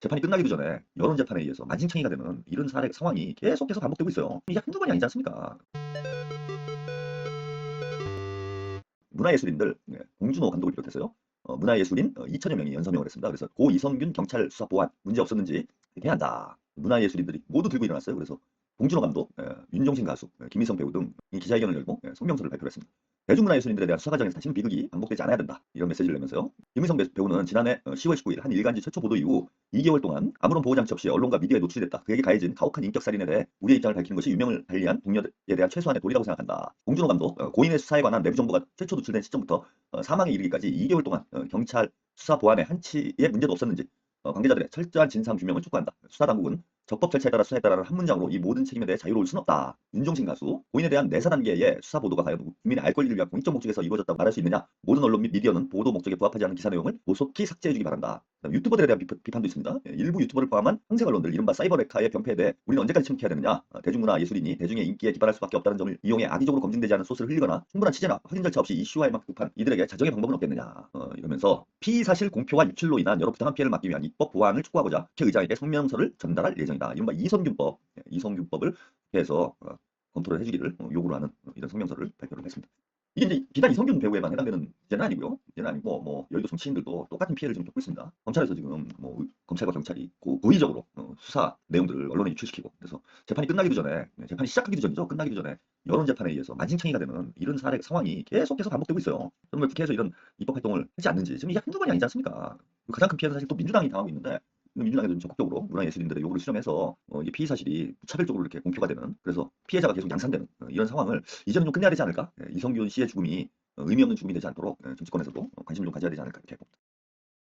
재판이 끝나기도 전에 여론 재판에 의해서 만신창이가 되는 이런 상황이 계속해서 반복되고 있어요. 이게 한두 번이 아니지 않습니까? 문화예술인들, 봉준호 감독을 비롯해서요. 문화예술인 2천여 명이 연서명을 했습니다. 그래서 고 이성균 경찰 수사 보안 문제 없었는지 해야 한다. 문화예술인들이 모두 들고 일어났어요. 그래서 봉준호 감독, 윤종신 가수, 김희성 배우 등 이 기자회견을 열고 성명서를 발표를 했습니다. 대중문화예술인들에 대한 수사 과정에서 다시는 비극이 반복되지 않아야 된다. 이런 메시지를 내면서요. 김희성 배우는 지난해 10월 19일 한 일간지 최초 보도 이후 2개월 동안 아무런 보호장치 없이 언론과 미디어에 노출됐다. 그에게 가해진 가혹한 인격살인에 대해 우리의 입장을 밝히는 것이 유명을 달리한 동료에 대한 최소한의 도리라고 생각한다. 봉준호 감독, 고인의 수사에 관한 내부 정보가 최초 노출된 시점부터 사망에 이르기까지 2개월 동안 경찰 수사 보안에 한치의 문제도 없었는지 관계자들의 철저한 진상 규명을 촉구한다. 수사당국은 적법 절차에 따라 수사했다라는 한 문장으로 이 모든 책임에 대해 자유로울 순 없다. 윤종신 가수, 고인에 대한 내사 단계의 수사 보도가 과연 국민의 알 권리를 위한 공익적 목적에서 이루어졌다고 말할 수 있느냐? 모든 언론 및 미디어는 보도 목적에 부합하지 않은 기사 내용을 조속히 삭제해주기 바란다. 유튜버들에 대한 비판도 있습니다. 일부 유튜버를 포함한 황색 언론들, 이른바 사이버 레카의 병폐에 대해 우리는 언제까지 침묵해야 되느냐? 대중문화 예술인이 대중의 인기에 기반할 수밖에 없다는 점을 이용해 악의적으로 검증되지 않은 소스를 흘리거나 충분한 취재나 확인 절차 없이 이슈화에 막 급한 이들에게 자정의 방법은 없겠느냐? 이러면서 피의사실 공표와 유출로 인한 여러 부당한 피해를 막기 위한 입법 보완을 촉구하고자 국회의장에게 성명서를 전달할 예정이다. 이른바 이성균법을 해서 검토를 해주기를 요구를 하는 이런 성명서를 발표를 했습니다. 이게 이제 비단 이성균 배우에만 해당되는 문제는 아니고요. 문제는 아니고 뭐 여의도 정치인들도 똑같은 피해를 지금 겪고 있습니다. 검찰에서 지금 뭐 검찰과 경찰이 고의적으로 수사 내용들을 언론에 유출시키고, 그래서 재판이 끝나기도 전에, 재판이 시작하기도 전이죠. 끝나기도 전에 여론 재판에 의해서 만신창이가 되는 이런 상황이 계속해서 반복되고 있어요. 그럼 왜 국회에서 이런 입법 활동을 하지 않는지, 지금 이게 한두 번이 아니지 않습니까? 가장 큰 피해는 사실 또 민주당이 당하고 있는데, 민주당에도 좀 적극적으로 문화예술인들의 요구를 수렴해서 이게 피의 사실이 무차별적으로 이렇게 공표가 되는, 그래서 피해자가 계속 양산되는 이런 상황을 이제는 좀 끝내야 되지 않을까? 이성균 씨의 죽음이 의미 없는 죽음이 되지 않도록 정치권에서도 관심을 좀 가져야 되지 않을까 이렇게 봅니다.